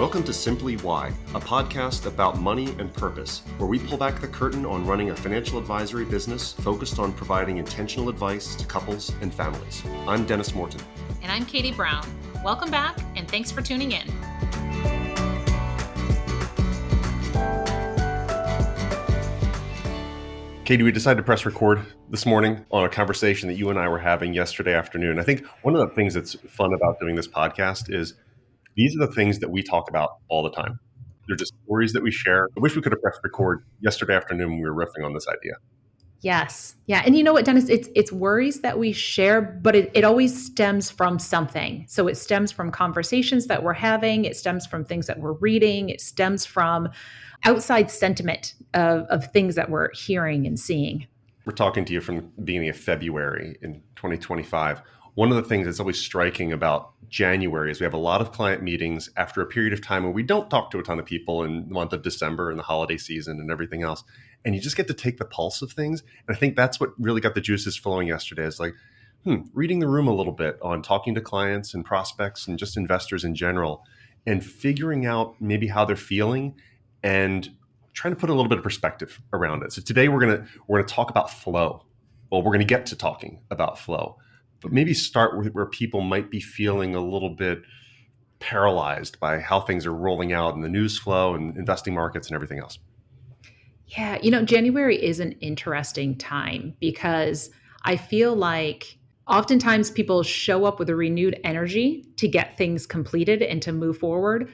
Welcome to Simply Why, a podcast about money and purpose, where we pull back the curtain on running a financial advisory business focused on providing intentional advice to couples and families. I'm Dennis Morton. And I'm Katie Brown. Welcome back, and thanks for tuning in. Katie, we decided to press record this morning on a conversation that you and I were having yesterday afternoon. I think one of the things that's fun about doing this podcast is these are the things that we talk about all the time. They're just stories that we share. I wish we could have pressed record yesterday afternoon when we were riffing on this idea. Yes. Yeah. And you know what, Dennis, it's worries that we share, but it always stems from something. So it stems from conversations that we're having. It stems from things that we're reading. It stems from outside sentiment of things that we're hearing and seeing. We're talking to you from the beginning of February in 2025. One of the things that's always striking about January is we have a lot of client meetings after a period of time where we don't talk to a ton of people in the month of December and the holiday season and everything else. And you just get to take the pulse of things. And I think that's what really got the juices flowing yesterday is like, reading the room a little bit on talking to clients and prospects and just investors in general and figuring out maybe how they're feeling and trying to put a little bit of perspective around it. So today we're gonna talk about flow. Well, we're gonna get to talking about flow, but maybe start with where people might be feeling a little bit paralyzed by how things are rolling out in the news flow and investing markets and everything else. Yeah, January is an interesting time because I feel like oftentimes people show up with a renewed energy to get things completed and to move forward,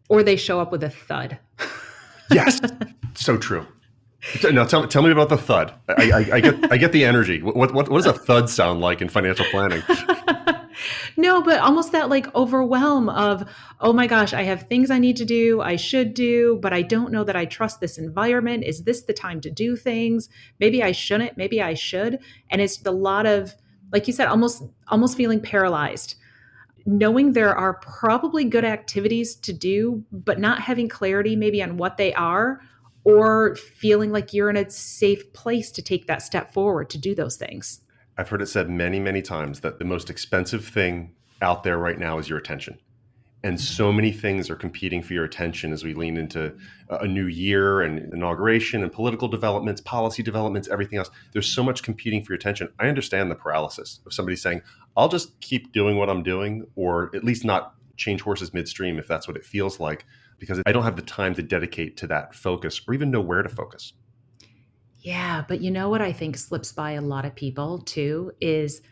or they show up with a thud. Yes, so true. Now tell me about the thud. I get the energy. What does a thud sound like in financial planning? No, but almost that like overwhelm of, oh my gosh, I have things I need to do, I should do, but I don't know that I trust this environment. Is this the time to do things? Maybe I shouldn't, maybe I should. And it's a lot of, like you said, almost feeling paralyzed, knowing there are probably good activities to do, but not having clarity maybe on what they are, or feeling like you're in a safe place to take that step forward to do those things. I've heard it said many, many times that the most expensive thing out there right now is your attention. And so many things are competing for your attention as we lean into a new year and inauguration and political developments, policy developments, everything else. There's so much competing for your attention. I understand the paralysis of somebody saying, I'll just keep doing what I'm doing, or at least not change horses midstream if that's what it feels like, because I don't have the time to dedicate to that focus or even know where to focus. Yeah, but you know what I think slips by a lot of people too is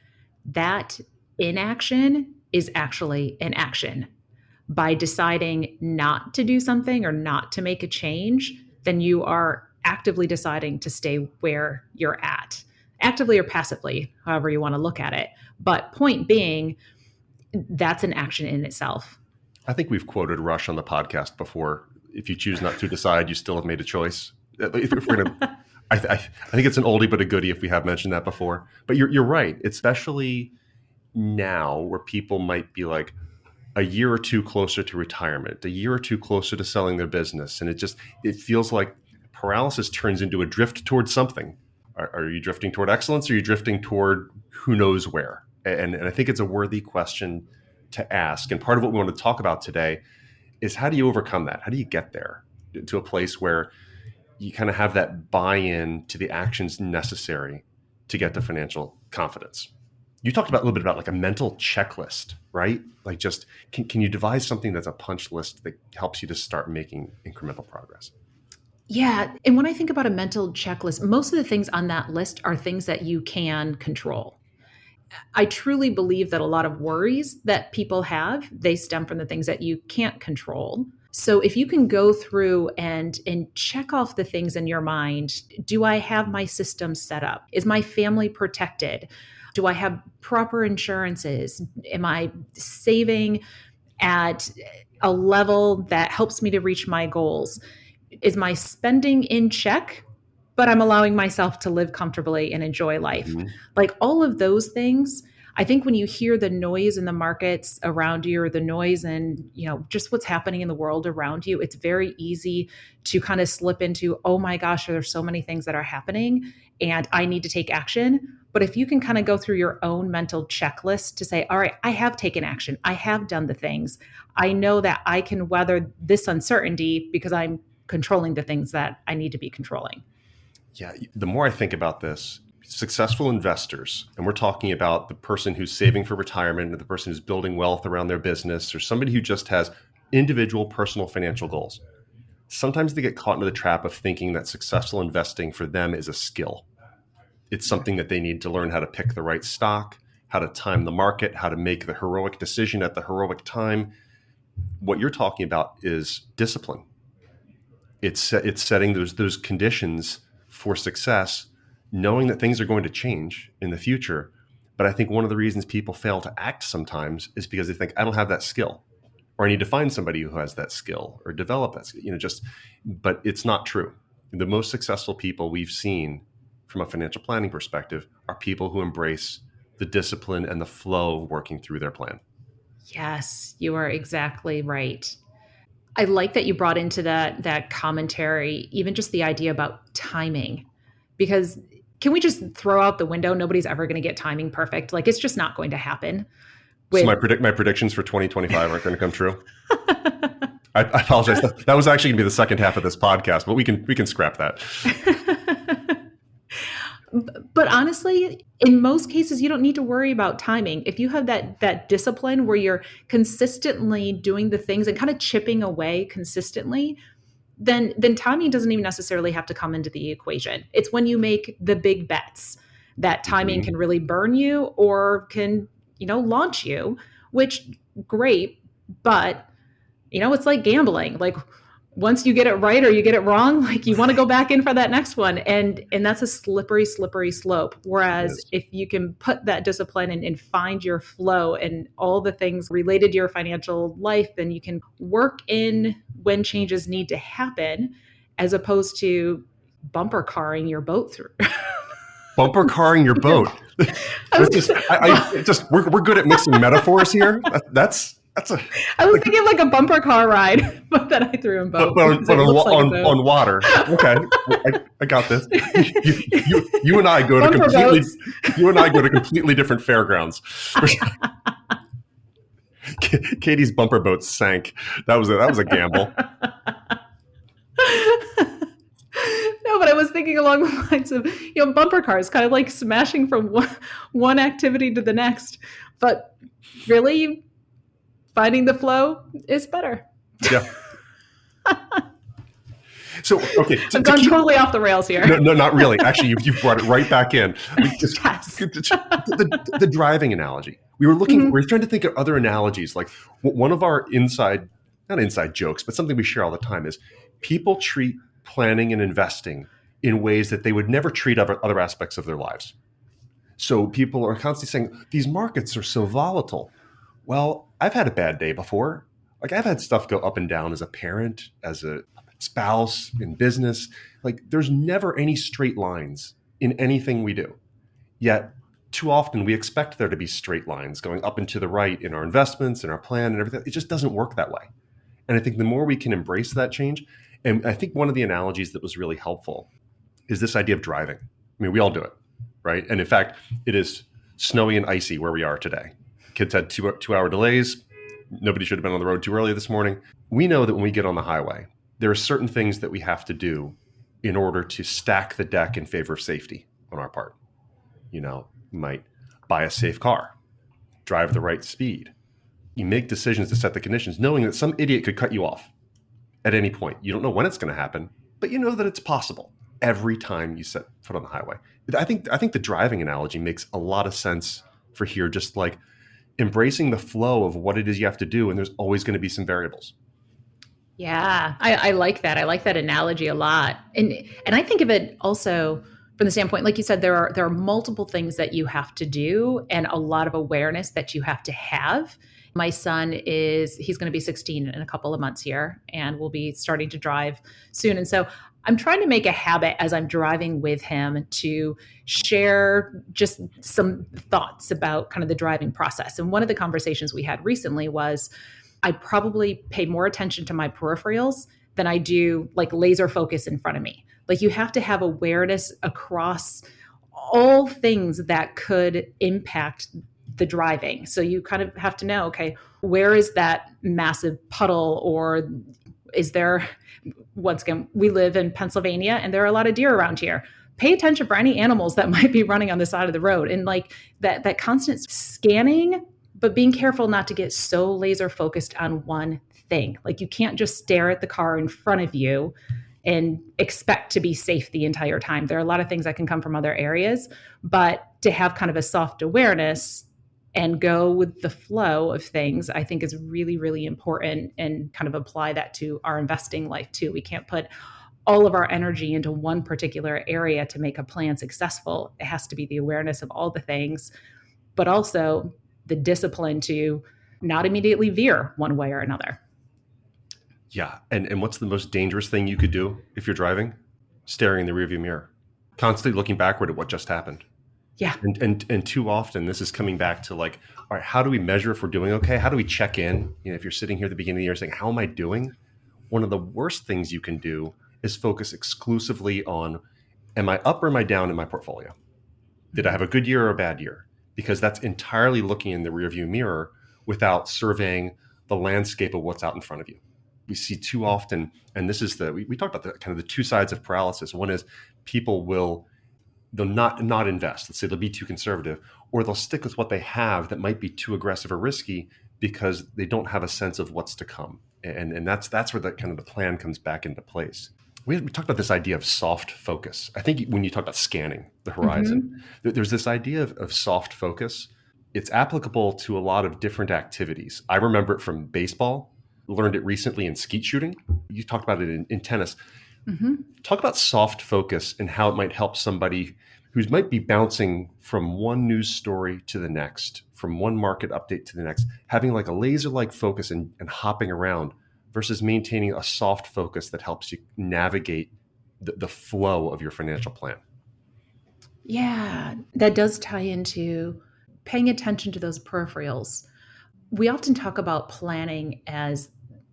that inaction is actually an action. By deciding not to do something or not to make a change, then you are actively deciding to stay where you're at, actively or passively, however you want to look at it. But point being, that's an action in itself. I think we've quoted Rush on the podcast before. If you choose not to decide, you still have made a choice. If we're gonna, I think it's an oldie but a goodie if we have mentioned that before. But you're right, especially now where people might be like a year or two closer to retirement, a year or two closer to selling their business. And it feels like paralysis turns into a drift towards something. Are you drifting toward excellence, or are you drifting toward who knows where? And I think it's a worthy question to ask. And part of what we want to talk about today is how do you overcome that? How do you get there to a place where you kind of have that buy-in to the actions necessary to get to financial confidence? You talked about a little bit about like a mental checklist, right? Like just, can you devise something that's a punch list that helps you to start making incremental progress? Yeah. And when I think about a mental checklist, most of the things on that list are things that you can control. I truly believe that a lot of worries that people have, they stem from the things that you can't control. So if you can go through and check off the things in your mind, do I have my system set up? Is my family protected? Do I have proper insurances? Am I saving at a level that helps me to reach my goals? Is my spending in check, but I'm allowing myself to live comfortably and enjoy life? Mm-hmm. Like all of those things, I think when you hear the noise in the markets around you, or the noise and, just what's happening in the world around you, it's very easy to kind of slip into, oh my gosh, there's so many things that are happening and I need to take action. But if you can kind of go through your own mental checklist to say, all right, I have taken action, I have done the things, I know that I can weather this uncertainty because I'm controlling the things that I need to be controlling. Yeah, the more I think about this, successful investors, and we're talking about the person who's saving for retirement, or the person who's building wealth around their business, or somebody who just has individual personal financial goals. Sometimes they get caught into the trap of thinking that successful investing for them is a skill. It's something that they need to learn how to pick the right stock, how to time the market, how to make the heroic decision at the heroic time. What you're talking about is discipline. It's setting those conditions for success, knowing that things are going to change in the future. But I think one of the reasons people fail to act sometimes is because they think, I don't have that skill, or I need to find somebody who has that skill or develop that skill, but it's not true. The most successful people we've seen from a financial planning perspective are people who embrace the discipline and the flow of working through their plan. Yes, you are exactly right. I like that you brought into that commentary, even just the idea about timing, because can we just throw out the window? Nobody's ever going to get timing perfect. Like, it's just not going to happen. So my predictions for 2025 aren't going to come true. I apologize. That was actually going to be the second half of this podcast, but we can scrap that. But honestly, in most cases, you don't need to worry about timing. If you have that discipline where you're consistently doing the things and kind of chipping away consistently, then timing doesn't even necessarily have to come into the equation. It's when you make the big bets that timing can really burn you or can, launch you, which great, but it's like gambling. Like, once you get it right or you get it wrong, like, you want to go back in for that next one. And that's a slippery slope. Whereas if you can put that discipline and find your flow and all the things related to your financial life, then you can work in when changes need to happen, as opposed to bumper carring your boat through. Bumper carring your boat. We're good at mixing metaphors here. I was thinking like a bumper car ride, but then I threw in boat. But on water. Okay, I got this. You and I go to completely different fairgrounds. Katie's bumper boat sank. That was a gamble. No, but I was thinking along the lines of, bumper cars, kind of like smashing from one activity to the next. But really, finding the flow is better. Yeah. So, okay. I've gone totally off the rails here. No, not really. Actually, you brought it right back in. Yes. The driving analogy. We were trying to think of other analogies. Like, one of our not inside jokes, but something we share all the time is people treat planning and investing in ways that they would never treat other aspects of their lives. So people are constantly saying, these markets are so volatile. Well, I've had a bad day before. Like, I've had stuff go up and down as a parent, as a spouse, in business. Like, there's never any straight lines in anything we do. Yet, too often we expect there to be straight lines going up and to the right in our investments, in our plan and everything. It just doesn't work that way. And I think the more we can embrace that change, and I think one of the analogies that was really helpful is this idea of driving. I mean, we all do it, right? And in fact, it is snowy and icy where we are today. Kids had two-hour delays. Nobody should have been on the road too early this morning. We know that when we get on the highway, there are certain things that we have to do in order to stack the deck in favor of safety on our part. You might buy a safe car, drive the right speed. You make decisions to set the conditions, knowing that some idiot could cut you off at any point. You don't know when it's going to happen, but you know that it's possible every time you set foot on the highway. I think the driving analogy makes a lot of sense for here, just like embracing the flow of what it is you have to do, and there's always going to be some variables. Yeah, I like that. I like that analogy a lot. And I think of it also from the standpoint, like you said, there are multiple things that you have to do and a lot of awareness that you have to have. My son he's going to be 16 in a couple of months here and will be starting to drive soon. And so I'm trying to make a habit as I'm driving with him to share just some thoughts about kind of the driving process. And one of the conversations we had recently was I probably pay more attention to my peripherals than I do like laser focus in front of me. Like you have to have awareness across all things that could impact the driving. So you kind of have to know, okay, where is that massive puddle, or is there, once again, we live in Pennsylvania and there are a lot of deer around here. Pay attention for any animals that might be running on the side of the road. And like that constant scanning, but being careful not to get so laser focused on one thing. Like you can't just stare at the car in front of you and expect to be safe the entire time. There are a lot of things that can come from other areas, but to have kind of a soft awareness and go with the flow of things, I think is really, really important, and kind of apply that to our investing life too. We can't put all of our energy into one particular area to make a plan successful. It has to be the awareness of all the things, but also the discipline to not immediately veer one way or another. Yeah. And what's the most dangerous thing you could do if you're driving? Staring in the rearview mirror, constantly looking backward at what just happened. Yeah. And too often this is coming back to like, all right, how do we measure if we're doing okay? How do we check in? You know, if you're sitting here at the beginning of the year saying, how am I doing? One of the worst things you can do is focus exclusively on, am I up or am I down in my portfolio? Did I have a good year or a bad year? Because that's entirely looking in the rearview mirror without surveying the landscape of what's out in front of you. We see too often, and this is we talked about the kind of the two sides of paralysis. One is people they'll not invest. Let's say they'll be too conservative, or they'll stick with what they have that might be too aggressive or risky because they don't have a sense of what's to come. And that's where the kind of the plan comes back into place. We talked about this idea of soft focus. I think when you talk about scanning the horizon, there's this idea of soft focus. It's applicable to a lot of different activities. I remember it from baseball, learned it recently in skeet shooting. You talked about it in tennis. Talk about soft focus and how it might help somebody who might be bouncing from one news story to the next, from one market update to the next, having like a laser-like focus and hopping around versus maintaining a soft focus that helps you navigate the flow of your financial plan. Yeah, that does tie into paying attention to those peripherals. We often talk about planning as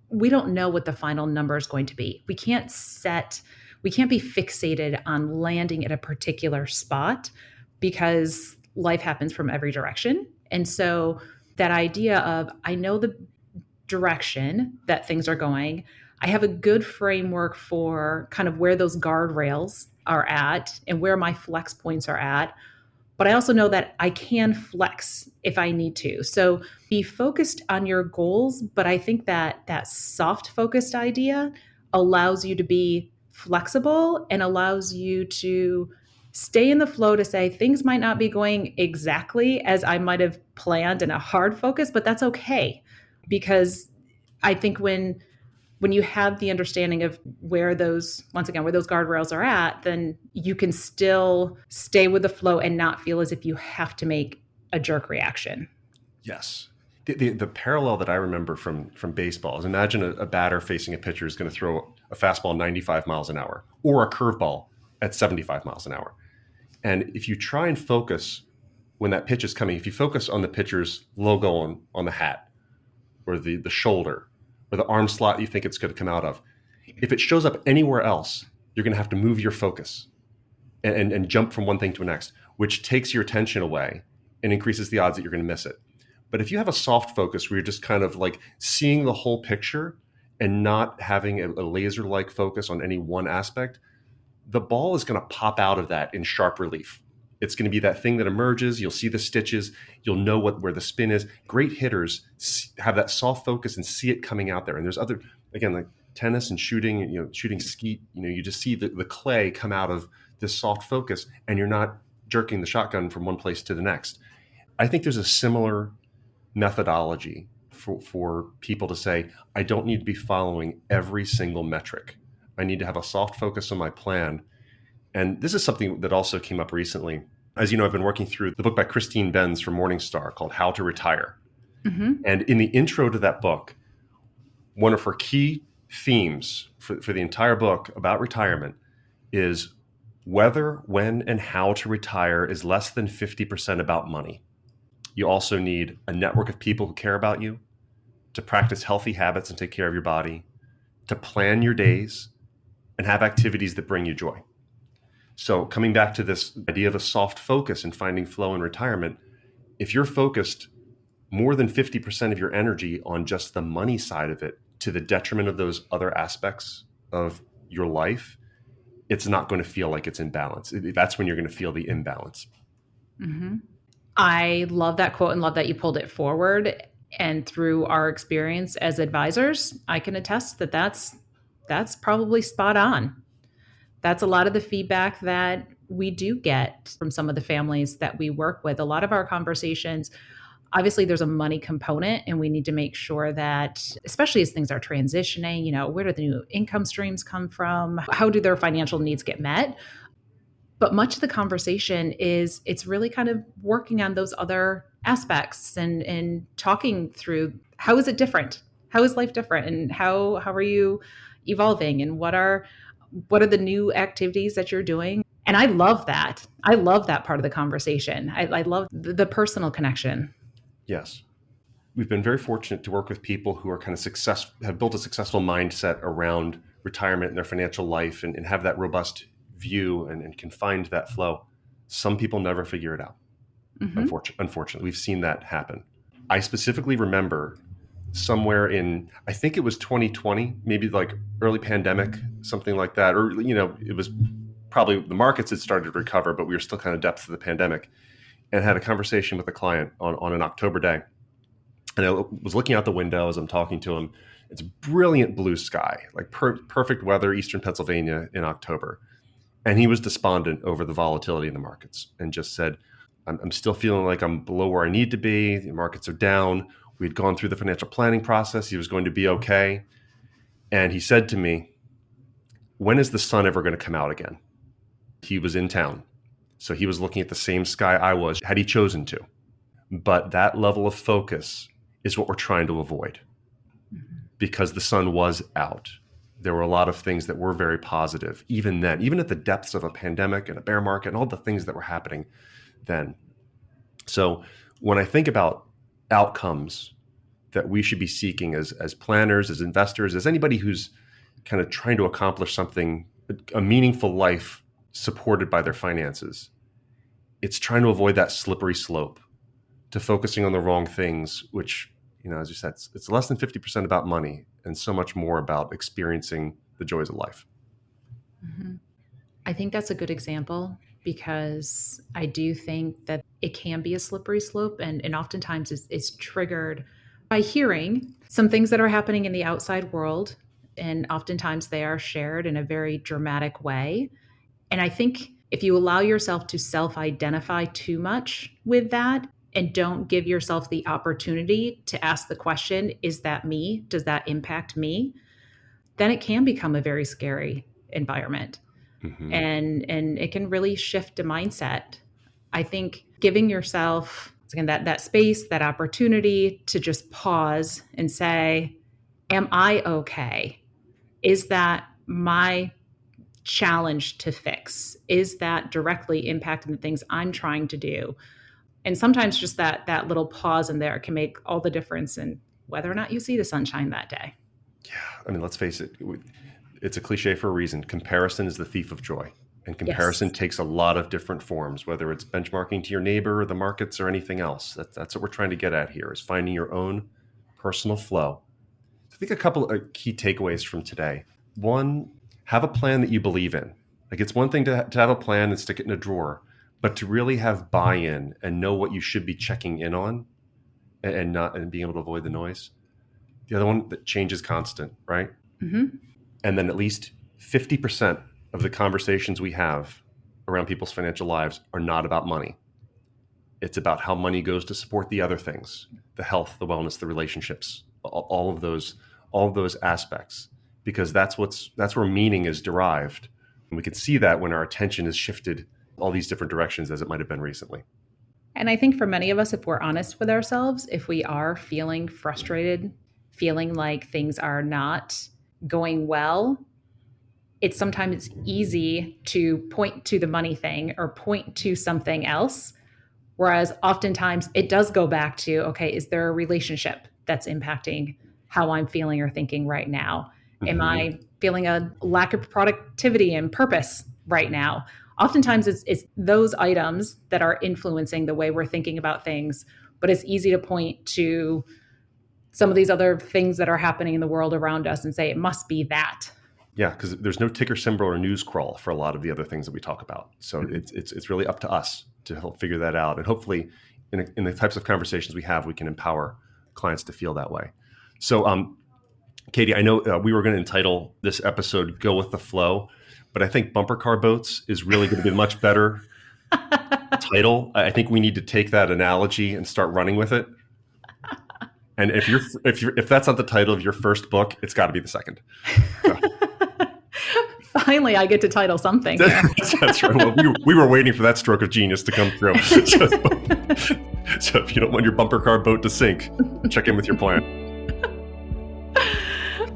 we don't know what the final number is going to be. We can't be fixated on landing at a particular spot because life happens from every direction. And so that idea of, I know the direction that things are going, I have a good framework for kind of where those guardrails are at and where my flex points are at. But I also know that I can flex if I need to. So be focused on your goals. But I think that soft focused idea allows you to be flexible and allows you to stay in the flow to say things might not be going exactly as I might have planned in a hard focus, but that's okay. Because I think when you have the understanding of where those guardrails are at, then you can still stay with the flow and not feel as if you have to make a jerk reaction. Yes. The parallel that I remember from baseball is, imagine a batter facing a pitcher is going to throw a fastball 95 miles an hour or a curveball at 75 miles an hour. And if you try and focus when that pitch is coming, if you focus on the pitcher's logo on the hat or the shoulder, or the arm slot you think it's going to come out of, if it shows up anywhere else, you're going to have to move your focus and jump from one thing to the next, which takes your attention away and increases the odds that you're going to miss it. But if you have a soft focus where you're just kind of like seeing the whole picture and not having a laser-like focus on any one aspect, the ball is going to pop out of that in sharp relief. It's going to be that thing that emerges. You'll see the stitches. You'll know where the spin is. Great hitters have that soft focus and see it coming out there. And there's other, again, like tennis and shooting, shooting skeet, you just see the clay come out of this soft focus and you're not jerking the shotgun from one place to the next. I think there's a similar methodology for people to say, I don't need to be following every single metric. I need to have a soft focus on my plan. And this is something that also came up recently. As you know, I've been working through the book by Christine Benz from Morningstar called How to Retire. And in the intro to that book, one of her key themes for the entire book about retirement is whether, when, and how to retire is less than 50% about money. You also need a network of people who care about you, to practice healthy habits and take care of your body, to plan your days, and have activities that bring you joy. So coming back to this idea of a soft focus and finding flow in retirement, if you're focused more than 50% of your energy on just the money side of it to the detriment of those other aspects of your life, it's not going to feel like it's in balance. That's when you're going to feel the imbalance. Mm-hmm. I love that quote and love that you pulled it forward. And through our experience as advisors, I can attest that that's probably spot on. That's a lot of the feedback that we do get from some of the families that we work with. A lot of our conversations, obviously there's a money component, and we need to make sure that, especially as things are transitioning, where do the new income streams come from? How do their financial needs get met? But much of the conversation is it's really kind of working on those other aspects and talking through, how is it different? How is life different? And how are you evolving? And what are the new activities that you're doing? And I love that. I love that part of the conversation. I love the personal connection. Yes. We've been very fortunate to work with people who are kind of have built a successful mindset around retirement and their financial life and have that robust view and can find that flow. Some people never figure it out. Mm-hmm. Unfortunately, we've seen that happen. I specifically remember somewhere in, I think it was 2020, maybe like early pandemic, something like that. Or, it was probably the markets had started to recover, but we were still kind of depths of the pandemic, and had a conversation with a client on an October day. And I was looking out the window as I'm talking to him. It's brilliant blue sky, like perfect weather, Eastern Pennsylvania in October. And he was despondent over the volatility in the markets and just said, I'm still feeling like I'm below where I need to be. The markets are down. We'd gone through the financial planning process. He was going to be okay. And he said to me, when is the sun ever going to come out again? He was in town. So he was looking at the same sky I was, had he chosen to. But that level of focus is what we're trying to avoid, because the sun was out. There were a lot of things that were very positive, even then, even at the depths of a pandemic and a bear market and all the things that were happening then. So when I think about outcomes that we should be seeking as planners, as investors, as anybody who's kind of trying to accomplish something, a meaningful life supported by their finances, it's trying to avoid that slippery slope to focusing on the wrong things, which, as you said, it's less than 50% about money and so much more about experiencing the joys of life. Mm-hmm. I think that's a good example, because I do think that it can be a slippery slope, and oftentimes it's triggered by hearing some things that are happening in the outside world, and oftentimes they are shared in a very dramatic way. And I think if you allow yourself to self-identify too much with that and don't give yourself the opportunity to ask the question, is that me? Does that impact me? Then it can become a very scary environment. Mm-hmm. And it can really shift a mindset. I think giving yourself, again, that space, that opportunity to just pause and say, am I okay? Is that my challenge to fix? Is that directly impacting the things I'm trying to do? And sometimes just that little pause in there can make all the difference in whether or not you see the sunshine that day. Yeah. I mean, let's face it. It's a cliche for a reason. Comparison is the thief of joy. And comparison takes a lot of different forms, whether it's benchmarking to your neighbor or the markets or anything else. That's what we're trying to get at here, is finding your own personal flow. I think a couple of key takeaways from today. One, have a plan that you believe in. Like, it's one thing to have a plan and stick it in a drawer, but to really have buy-in and know what you should be checking in on and being able to avoid the noise. The other one, that change is constant, right? Mm-hmm. And then at least 50% of the conversations we have around people's financial lives are not about money. It's about how money goes to support the other things, the health, the wellness, the relationships, all of those aspects, because that's where meaning is derived. And we can see that when our attention is shifted all these different directions, as it might have been recently. And I think for many of us, if we're honest with ourselves, if we are feeling frustrated, feeling like things are not going well, it's sometimes easy to point to the money thing or point to something else. Whereas oftentimes it does go back to, okay, is there a relationship that's impacting how I'm feeling or thinking right now? Am I feeling a lack of productivity and purpose right now? Oftentimes it's those items that are influencing the way we're thinking about things, but it's easy to point to some of these other things that are happening in the world around us and say it must be that. Yeah, because there's no ticker symbol or news crawl for a lot of the other things that we talk about. So it's really up to us to help figure that out. And hopefully in the types of conversations we have, we can empower clients to feel that way. So Katie, I know we were going to entitle this episode Go With the Flow, but I think bumper car boats is really going to be a much better title. I think we need to take that analogy and start running with it. And if that's not the title of your first book, it's got to be the second. So. Finally, I get to title something. That's right. Well, we were waiting for that stroke of genius to come through. So if you don't want your bumper car boat to sink, check in with your plan.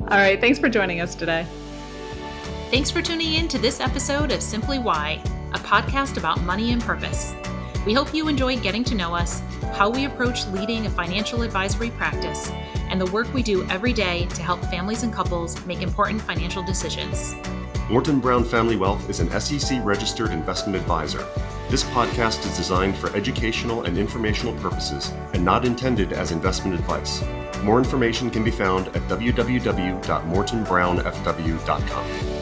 All right. Thanks for joining us today. Thanks for tuning in to this episode of Simply Why, a podcast about money and purpose. We hope you enjoyed getting to know us, how we approach leading a financial advisory practice, and the work we do every day to help families and couples make important financial decisions. Morton Brown Family Wealth is an SEC-registered investment advisor. This podcast is designed for educational and informational purposes and not intended as investment advice. More information can be found at www.mortonbrownfw.com.